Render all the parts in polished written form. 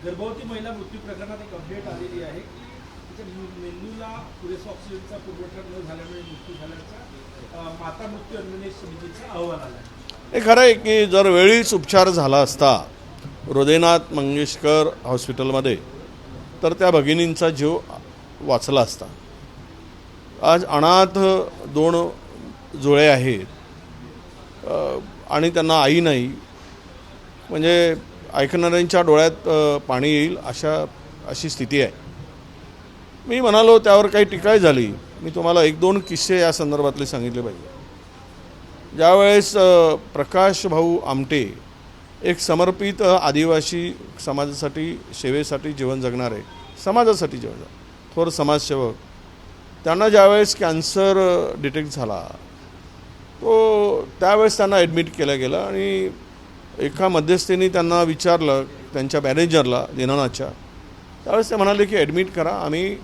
गर्भवती महिला मृत्यू प्रकरणात एक अपडेट आलेली आहे की तिच्या मेंदूला पुरेसा ऑक्सिजनचा पुरवठा न झाल्यामुळे मृत्यू झाल्याचा माता मृत्यू अन्वेषण समितीचा अहवाल आला आहे. हे खरं आहे की जर वेळीच उपचार झाला असता हृदयनाथ मंगेशकर हॉस्पिटलमध्ये तर त्या भगिनींचा जीव वाचला असता. आज अनाथ 2 जुळे आहेत आणि त्यांना आई नाही, म्हणजे ऐकणाऱ्यांच्या डोळ्यात पाणी येईल अशी स्थिती आहे. मी म्हणालो त्यावर काही टीका झाली. मी तुम्हाला 1-2 किस्से या संदर्भातले सांगितले पाहिजे. ज्यावेळेस प्रकाश भाऊ आमटे एक समर्पित आदिवासी समाजासाठी सेवेसाठी जीवन जगणारे, समाजासाठी जीवन थोर समाजसेवक, त्यांना ज्यावेळेस कॅन्सर डिटेक्ट झाला तो त्यावेळेस त्यांना ॲडमिट केलं गेलं आणि एका मध्यस्थीने त्यांना विचारलं त्यांच्या मॅनेजरला दीनानाथच्या. त्यावेळेस ते म्हणाले की ॲडमिट करा, आम्ही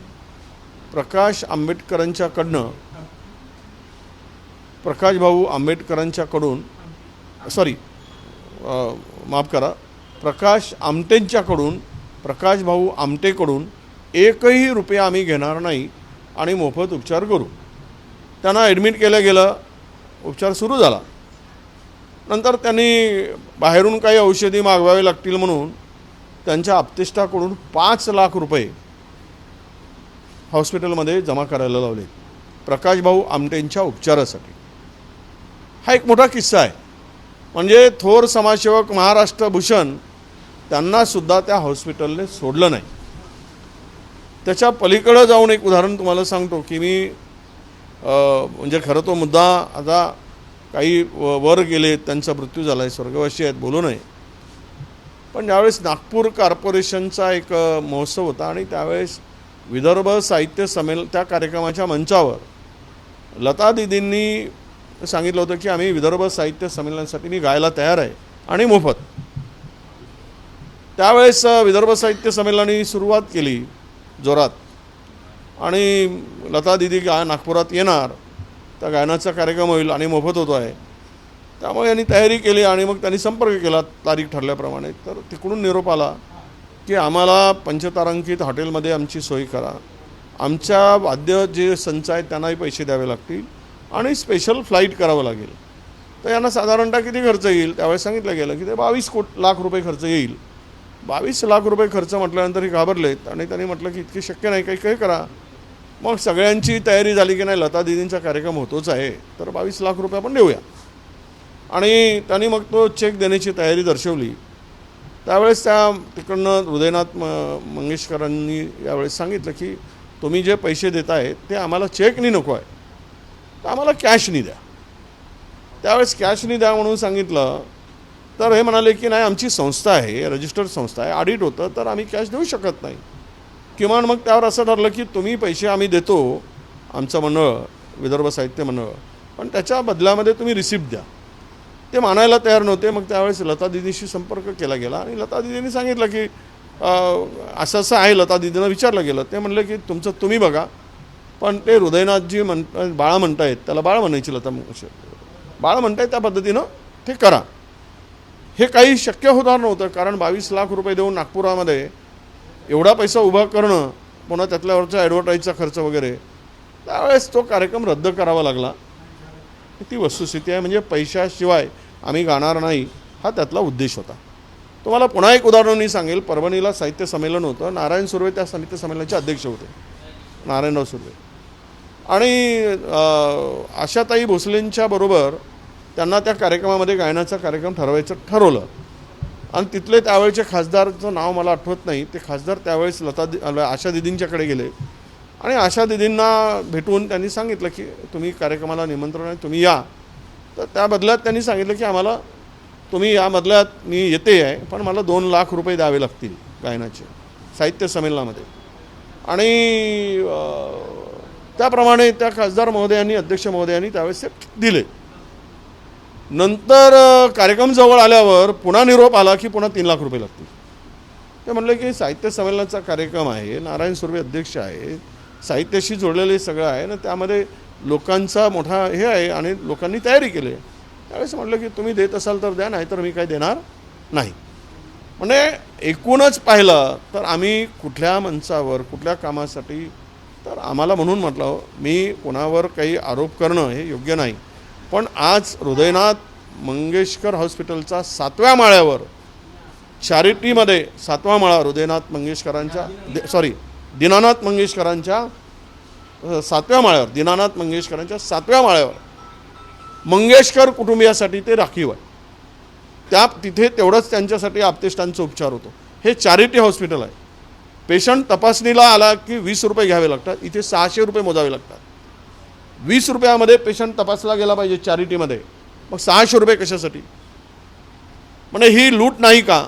प्रकाश भाऊ आंबेडकरांच्याकडून माफ करा, प्रकाश आमटेंच्याकडून, प्रकाश भाऊ आमटेकडून 1ही रुपया आम्ही घेणार नाही आणि मोफत उपचार करू. त्यांना ॲडमिट केलं गेलं, उपचार सुरू झाला. नंतर त्यांनी बाहेरून काही औषधी मागवावे लागतील म्हणून त्यांच्या आप्तेष्टाकडून 5 लाख रुपये हॉस्पिटलमध्ये जमा करायला लावले प्रकाश भाऊ आमटेंच्या उपचारासाठी. हा एक मोठा किस्सा आहे. म्हणजे थोर समाजसेवक महाराष्ट्र भूषण त्यांनासुद्धा त्या हॉस्पिटलने सोडलं नाही. त्याच्या पलीकडं जाऊन एक उदाहरण तुम्हाला सांगतो की मी म्हणजे खरं तो मुद्दा आता काही वर गेले, त्यांचा मृत्यू झाला आहे, स्वर्गवासी आहेत, बोलू नये. पण ज्यावेळेस नागपूर कॉर्पोरेशनचा एक महोत्सव होता आणि त्यावेळेस विदर्भ साहित्य संमेलन त्या कार्यक्रमाच्या मंचावर लता दीदींनी सांगितलं होतं की आम्ही विदर्भ साहित्य संमेलनासाठी मी गायला तयार आहे आणि मोफत. त्यावेळेस विदर्भ साहित्य संमेलनाने सुरुवात केली जोरात आणि लता दीदी नागपुरात येणार, त्या गायनाचा कार्यक्रम होईल आणि मोफत होतो आहे. त्यामुळे यांनी तयारी केली आणि मग त्यांनी संपर्क केला तारीख ठरल्याप्रमाणे. तर तिकडून निरोप आला की आम्हाला पंचतारांकित हॉटेलमध्ये आमची सोय करा, आमच्या वाद्य जे संच आहेत त्यांनाही पैसे द्यावे लागतील आणि स्पेशल फ्लाईट करावं लागेल. तर यांना साधारणतः किती खर्च येईल त्यावेळेस सांगितलं गेलं की ते 22 लाख रुपये खर्च येईल. 22 लाख रुपये खर्च म्हटल्यानंतर हे घाबरलेत आणि त्यांनी म्हटलं की इतके शक्य नाही, काही करा. मग सगळ्यांची तयारी झाली की नाही, लता दीदींचा कार्यक्रम होतोच आहे तर 22 लाख रुपये आपण देऊया. आणि त्यांनी मग तो चेक देण्याची तयारी दर्शवली. त्यावेळेस त्या तिकडनं हृदयनाथ मंगेशकरांनी यावेळेस सांगितलं की तुम्ही जे पैसे देत आहे ते आम्हाला चेकनी नको आहे, तर आम्हाला कॅशनी द्या. त्यावेळेस कॅशनी द्या म्हणून सांगितलं तर हे म्हणाले की नाही, आमची संस्था आहे, रजिस्टर्ड संस्था आहे, ऑडिट होतं, तर आम्ही कॅश देऊ शकत नाही. किमान मग त्यावर असं ठरलं की तुम्ही पैसे आम्ही देतो, आमचं मंडळ विदर्भ साहित्य मंडळ, पण त्याच्या बदल्यामध्ये तुम्ही रिसिप्ट द्या. ते मानायला तयार नव्हते. मग त्यावेळेस लता दीदीशी संपर्क केला गेला आणि लता दीदींनी सांगितलं की असं आहे. लता दीदींना विचारलं गेलं, ते म्हणले की तुमचं तुम्ही बघा, पण ते हृदयनाथजी बाळा म्हणतायत, त्याला बाळ म्हणायची लता बाळ म्हणतायत, त्या पद्धतीनं ते करा. हे काही शक्य होणार नव्हतं, कारण 22 लाख रुपये देऊन नागपुरामध्ये एवढा पैसा उभा करणं, पुन्हा त्यातल्यावरचा ॲडव्हर्टाईजचा खर्च वगैरे, त्यावेळेस तो कार्यक्रम रद्द करावा लागला. ती वस्तुस्थिती आहे. म्हणजे पैशाशिवाय आम्ही गाणार नाही हा त्यातला उद्देश होता. तुम्हाला पुन्हा एक उदाहरण मी सांगेल. परभणीला साहित्य संमेलन होतं. नारायण सुर्वे त्या साहित्य संमेलनाचे अध्यक्ष होते, नारायणराव सुर्वे. आणि आशाताई भोसलेंच्या बरोबर त्यांना त्या कार्यक्रमामध्ये गायनाचा कार्यक्रम ठरवायचं ठरवलं. आणि तिथले त्यावेळेचे खासदारचं नाव मला आठवत नाही, ते खासदार त्यावेळेस आशा दीदींच्याकडे गेले आणि आशा दीदींना भेटून त्यांनी सांगितलं की तुम्ही कार्यक्रमाला निमंत्रण आहे, तुम्ही या. तर त्या बदल्यात त्यांनी सांगितलं की आम्हाला तुम्ही या बदल्यात मी येते आहे, पण मला 2 लाख रुपये द्यावे लागतील गायनाचे साहित्य संमेलनामध्ये. आणि त्याप्रमाणे त्या खासदार महोदयांनी, अध्यक्ष महोदयांनी त्यावेळेस ते दिले. नंतर कार्यक्रम जवळ आल्यावर पुन्हा निरोप आला की पुन्हा 3 लाख रुपये लागतील. ते म्हणले की साहित्य संमेलनाचा कार्यक्रम आहे, नारायण सुर्वे अध्यक्ष आहे, साहित्याशी जोडलेले सगळं आहे ना, त्यामध्ये लोकांचा मोठा हे आहे आणि लोकांनी तयारी केली. त्यावेळेस म्हटलं की तुम्ही देत असाल तर द्या, नाही तर मी काही देणार नाही. म्हणजे एकूणच पाहिलं तर आम्ही कुठल्या मंचावर कुठल्या कामासाठी, तर आम्हाला म्हणून म्हटलं मी कोणावर काही आरोप करणं हे योग्य नाही, पण आज हृदयनाथ मंगेशकर हॉस्पिटलचा 7व्या माळ्यावर चॅरिटीमध्ये 7वा माळा हृदयनाथ मंगेशकरांच्या दीनानाथ मंगेशकरांच्या 7व्या माळ्यावर, दीनानाथ मंगेशकरांच्या 7व्या माळ्यावर मंगेशकर कुटुंबियासाठी ते राखीव आहे. तिथे तेवढंच त्यांच्यासाठी आप्तेष्टांचा उपचार होतो. हे चॅरिटी हॉस्पिटल आहे. पेशंट तपासणीला आला की 20 रुपये घ्यावे लागतात, इथे 600 रुपये मोजावे लागतात. 20 रुपयामध्ये पेशंट तपासला गेला पाहिजे चॅरिटीमध्ये, मग 600 रुपये कशासाठी? म्हणजे ही लूट नाही का?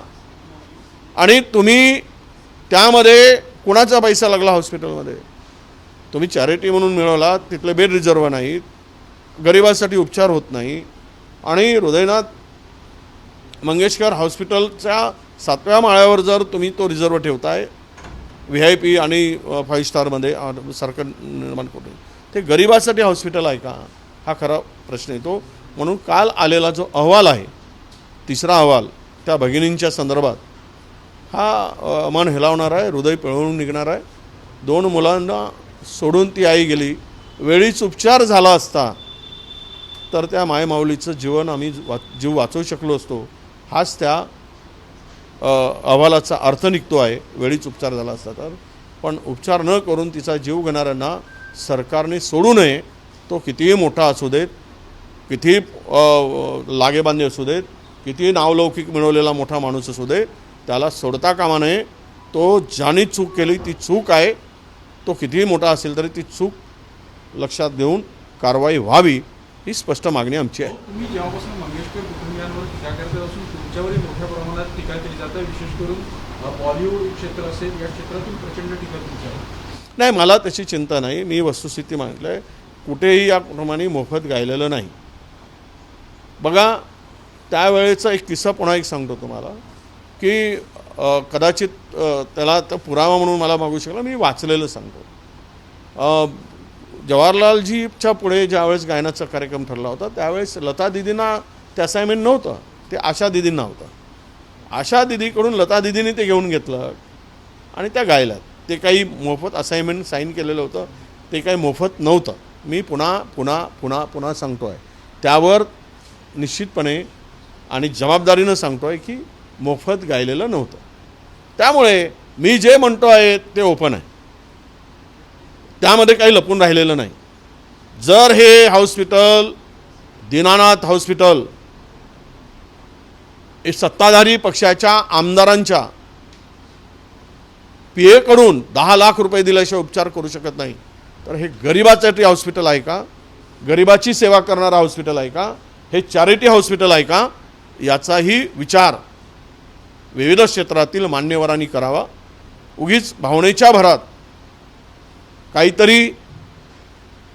आणि तुम्ही त्यामध्ये कुणाचा पैसा लागला हॉस्पिटलमध्ये? तुम्ही चॅरिटी म्हणून मिळवला, तिथले बेड रिझर्व नाहीत, गरिबासाठी उपचार होत नाही, आणि हृदयनाथ मंगेशकर हॉस्पिटलच्या 7व्या माळ्यावर जर तुम्ही तो रिझर्व ठेवताय VIP आणि 5 स्टारमध्ये सारखं निर्माण करून, ते गरिबासाठी हॉस्पिटल आहे का? हा खरा प्रश्न येतो. म्हणून काल आलेला जो अहवाल आहे, 3रा अहवाल त्या भगिनींच्या संदर्भात, हा मन हेलावणार आहे, हृदय पिळवून निघणार आहे. 2 मुलांना सोडून ती आई गेली. वेळीच उपचार झाला असता तर त्या मायमाऊलीचं जीवन आम्ही जीव वाचवू शकलो असतो. हाच त्या अहवालाचा अर्थ निघतो आहे. वेळीच उपचार झाला असता तर. पण उपचार न करून तिचा जीव घेणाऱ्यांना सरकारने सोडू नये. तो कितीही मोठा असू देत, किती लागेबांधे असू देत, किती नावलौकिक मिळवलेला मोठा माणूस असू दे, त्याला सोडता कामा नये. तो ज्याने चूक केली ती चूक आहे. तो कितीही मोठा असेल तरी ती चूक लक्षात घेऊन कारवाई व्हावी, ही स्पष्ट मागणी आमची आहे. तुम्ही जेव्हापासून मंगेशकर कुटुंबियांवर टीका करत असून तुमच्यावरही मोठ्या प्रमाणात टीका केली जाते, विशेष करून बॉलिवूड क्षेत्र असेल, या क्षेत्रातून प्रचंड टीका तुमच्यावर. नाही, मला त्याची चिंता नाही. मी वस्तुस्थिती मागितलं आहे. कुठेही या कुटुंबाने मोफत गायलेलं नाही. बघा, त्यावेळेचा एक किस्सा पुन्हा एक सांगतो तुम्हाला, की कदाचित त्याला तर पुरावा म्हणून मला मागू शकला, मी वाचलेलं सांगतो. जवाहरलालजीच्या पुढे ज्यावेळेस गायनाचा कार्यक्रम ठरला होता, त्यावेळेस लता दिदींना ते असाइनमेंट नव्हतं, ते आशा दिदींना होतं. आशा दिदीकडून लता दिदीने ते घेऊन घेतलं आणि त्या गायल्यात. ते काही मोफत असाइनमेंट साईन केलेलं होतं, ते काही मोफत नव्हतं. मी पुन्हा पुन्हा पुन्हा पुन्हा सांगतो आहे, त्यावर निश्चितपणे आणि जबाबदारीनं सांगतो आहे की मोफत गायलेलं नव्हतं. त्यामुळे मी जे म्हणतो आहे ते ओपन आहे, त्यामध्ये काही लपून राहिलेलं नाही. जर हे हॉस्पिटल, दीनानाथ हॉस्पिटल, हे सत्ताधारी पक्षाच्या आमदारांच्या PA कडून 10 लाख रुपये दिल्याशिवाय उपचार करू शकत नाही, तर हे गरिबासाठी हॉस्पिटल आहे का? गरिबाची सेवा करणारा हॉस्पिटल आहे का? हे चॅरिटी हॉस्पिटल आहे का? याचाही विचार विविध क्षेत्रातील मान्यवरांनी करावा. उगीच भावनेच्या भरात काहीतरी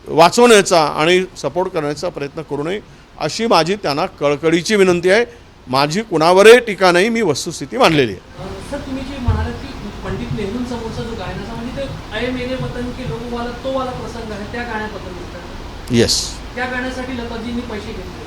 वाचवण्याचा आणि सपोर्ट करण्याचा प्रयत्न करू नये, अशी माझी त्यांना कळकळीची विनंती आहे. माझी कुणावरही टीका नाही, मी वस्तुस्थिती मांडलेली आहे. सर, तुम्ही जे म्हणालात की पंडित नेहरूंसमोरचा जो गायनाचा म्हणजे ते अय मेरे वतन के लोगों वाला तो वाला प्रसंग आहे, त्या गाण्याबद्दल येस, त्या गाण्यासाठी लताजींनी पैसे घेतले.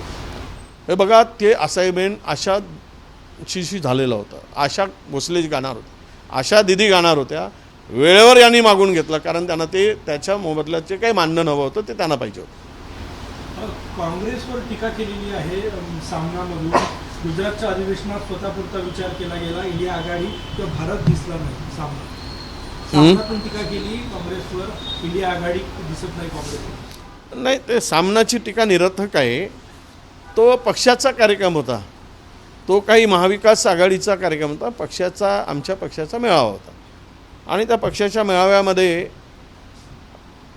हे बघा, ते असाइनमेंट आशाशी झालेलं होतं. आशा भोसले गाणार होते, आशा दिदी गाणार होत्या. वेळेवर यांनी मागून घेतलं, कारण त्यांना ते त्याच्या मोबदल्यात जे काही मानणं हवं होतं ते त्यांना पाहिजे होतं. काँग्रेसवर टीका केलेली आहे सामनामधून. गुजरातच्या अधिवेशनात स्वतःपुरता विचार केला गेला, इंडिया आघाडी किंवा भारत दिसला नाही. सामनातून टीका केली काँग्रेसवर, इंडिया आघाडी दिसत नाही काँग्रेसवर. नाही, ते सामनाची टीका निरर्थक आहे. तो पक्षाचा कार्यक्रम होता, तो काही महाविकास आघाडीचा कार्यक्रम होता. आमच्या पक्षाचा मेळावा होता, आणि त्या पक्षाच्या मेळाव्यामध्ये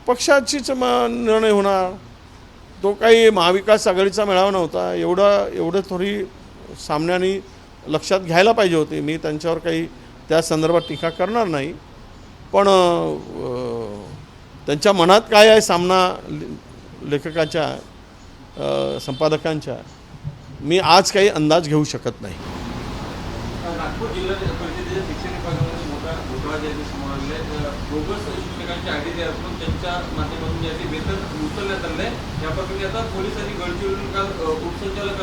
पक्षाचीच निर्णय होणार. तो काही महाविकास आघाडीचा मेळावा नव्हता. एवढं थोडी सामन्याने लक्षात घ्यायला पाहिजे होते. मी त्यांच्यावर काही त्या संदर्भात टीका करणार नाही, पण त्यांच्या मनात काय आहे सामना लेखकाच्या, संपादकांच्या, मी आज काही अंदाज घेऊ शकत नाही. नागपूर जिल्हा परिषदेच्या शिक्षण विभागामध्ये मोठा घोटाळा ज्याचे समोर आलेला आहे. बोगस शिक्षकांची आयडी तयार करून त्यांच्या माध्यमातून ज्याचे वेतन उचलण्यात आलं आहे, या प्रकरणी आता पोलिसांनी गडचिरोली काल उपसंचालक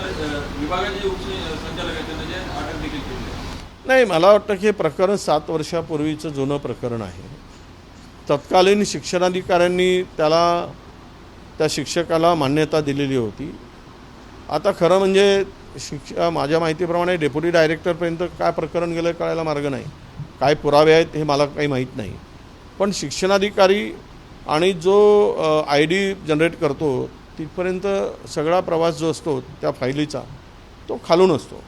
विभागाचे उपसंचालक आहेत त्यांना जे अटक देखील केली आहे. नाही, मला वाटतं की हे प्रकरण 7 वर्षापूर्वीचं जुनं प्रकरण आहे. तत्कालीन शिक्षणाधिकाऱ्यांनी त्या शिक्षकाला मान्यता दिलेली होती. आता खरं म्हणजे माझ्या माहितीप्रमाणे डेप्युटी डायरेक्टरपर्यंत काय प्रकरण गेलं कळायला मार्ग नाही. काय पुरावे आहेत हे मला काही माहीत नाही. पण शिक्षणाधिकारी आणि जो ID जनरेट करतो तिथपर्यंत सगळा प्रवास जो असतो त्या फायलीचा तो खालून असतो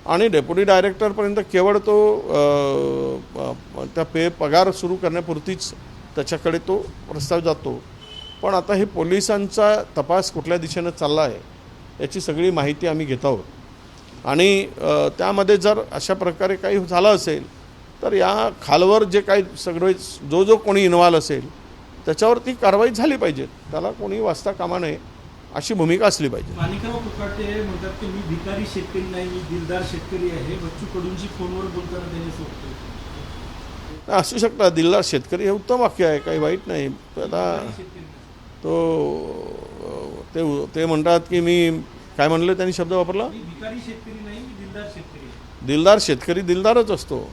आणि डेप्युटी डायरेक्टरपर्यंत केवळ तो त्या पगार सुरू करण्यापुरतीच त्याच्याकडे तो प्रस्ताव जातो. पण आता हे पोलिसांचा तपास कुठल्या दिशेनं चालला आहे याची सगळी माहिती आम्ही घेत आहोत आणि त्यामध्ये जर अशा प्रकारे काही झालं असेल तर या खालवर जे काही सगळे जो कोणी इन्व्हॉल्व असेल त्याच्यावरती कारवाई झाली पाहिजे. त्याला कोणी वाचता कामा नये अशी भूमिका असली पाहिजे. माणिकराव कोकाटे म्हणतात की मी भिकारी शेतकरी नाही, मी दिलदार शेतकरी आहे. बच्चू कडूंची फोनवर बोलताना त्यांनी सांगितलं. असू शकतं, दिलदार शेतकरी हे उत्तम वाक्य आहे, काही वाईट नाही. आता ते म्हणतात की मी काय म्हणलं त्यांनी शब्द वापरला, मी भिकारी शेतकरी नाही, मी दिलदार शेतकरी आहे. दिलदार शेतकरी दिलदारच असतो.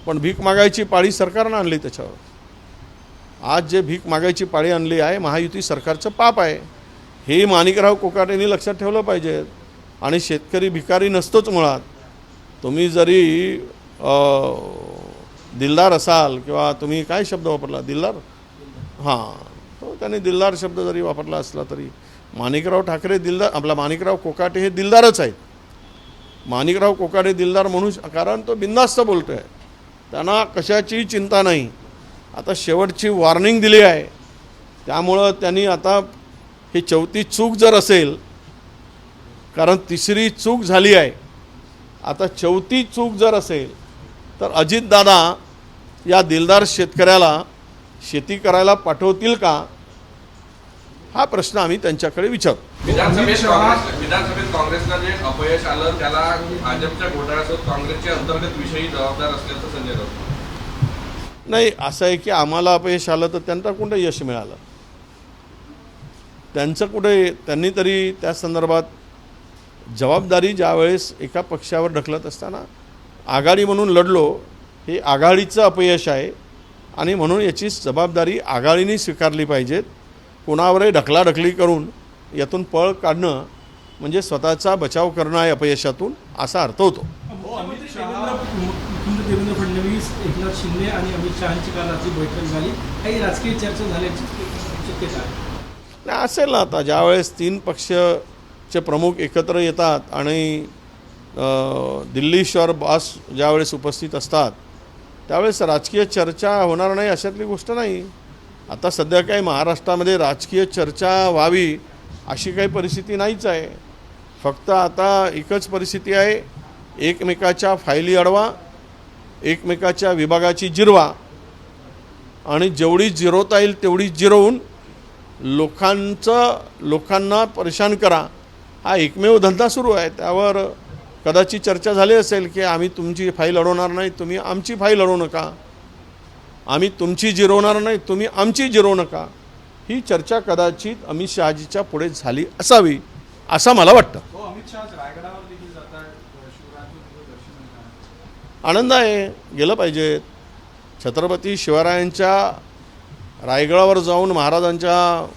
पण भीक मागायची पाळी सरकारनं आणली. त्याच्यावर आज जे भीक मागायची पाळी आणली आहे महायुती सरकारचं पाप आहे हे माणिकराव कोकाटेंनी लक्षात ठेवलं पाहिजे. आणि शेतकरी भिकारी नसतोच मुळात. तुम्ही जरी दिलदार असाल किंवा तुम्ही काय शब्द वापरला दिलदार, हां, तो त्याने दिलदार शब्द जरी वापरला असला तरी माणिकराव ठाकरे दिलदार, आपला माणिकराव कोकाटे हे दिलदारच आहेत. माणिकराव कोकाटे दिलदार म्हणून कारण तो बिनधास्त बोलतो आहे, त्यांना कशाचीही चिंता नाही. आता शेवटची वॉर्निंग दिली आहे त्यामुळं त्यांनी आता ही 4थी चूक जर असेल, कारण 3री चूक झाली आहे, आता 4थी चूक जर असेल तर अजितदादा या दिलदार शेतकऱ्याला शेती करायला पाठवतील का हा प्रश्न आम्ही त्यांच्याकडे विचारतो. विधानसभेत काँग्रेसला जे अपयश आलं त्याला भाजपच्या घोटाळ्यासोबत काँग्रेसच्या अंतर्गत विषयी जबाबदार असल्याचं संजय राऊत. नाही, असं आहे की आम्हाला अपयश आलं तर त्यांना कुठं यश मिळालं, त्यांचं कुठे, त्यांनी तरी त्या संदर्भात जबाबदारी ज्यावेळेस एका पक्षावर ढकलत असताना आघाडी म्हणून लढलो, हे आघाडीचं अपयश आहे आणि म्हणून याची जबाबदारी आघाडीने स्वीकारली पाहिजेत. कुणावरही ढकलाढकली करून यातून पळ काढणं म्हणजे स्वतःचा बचाव करणं आहे अपयशातून, असा अर्थ होतो. मुख्यमंत्री देवेंद्र फडणवीस, एकनाथ शिंदे आणि अमित शहांची काल रात्री बैठक झाली. काही राजकीय चर्चा झाल्याची शक्यता आहे? नाही, असेल ना. आता ज्यावेळेस 3 पक्षचे प्रमुख एकत्र येतात आणि दिल्ली शहर बॉस ज्यावेळेस उपस्थित असतात त्यावेळेस राजकीय चर्चा होणार नाही अशातली गोष्ट नाही. आता सध्या काही महाराष्ट्रामध्ये राजकीय चर्चा व्हावी अशी काही परिस्थिती नाहीच आहे. फक्त आता एकच परिस्थिती आहे, एकमेकाच्या फायली अडवा, एकमेकाच्या विभागाची जिरवा आणि जेवढी जिरवता येईल तेवढी जिरवून लोकांना परेशान करा, हा एकमेव धंदा सुरू आहे. त्यावर कदाचित चर्चा झाली असेल की आम्ही तुमची फाईल अडवणार नाही, तुम्ही आमची फाईल अडवू नका, आम्ही तुमची जिरवणार नाही, तुम्ही आमची जिरवू नका. ही चर्चा कदाचित अमित शहाजीच्या पुढे झाली असावी असं मला वाटतं. अमित शहा रायगडावर देखील जातात, शिवरायांचं दर्शन घेतात. आनंद आहे, गेलं पाहिजे. छत्रपती शिवरायांच्या रायगडावर जाऊन महाराजांच्या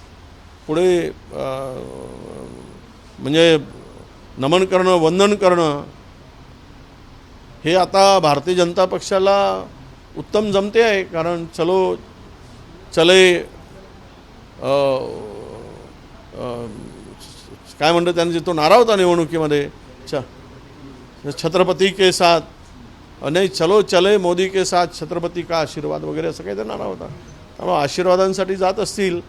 पुढे म्हणजे नमन करणं, वंदन करणं हे आता भारतीय जनता पक्षाला उत्तम जमते आहे. कारण चले काय म्हणतो त्यांनी तो नारा होता निवडणुकीमध्ये, छत्रपती के साथ, नाही चलो चले मोदी के साथ, छत्रपती का आशीर्वाद वगैरे असं काही नारा होता. त्यामुळे आशीर्वादांसाठी जात असतील,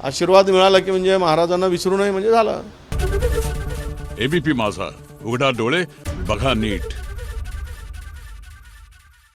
आशीर्वाद मिळाला की म्हणजे महाराजांना विसरू नये म्हणजे झालं. ABP माझा, उघडा डोळे बघा नीट.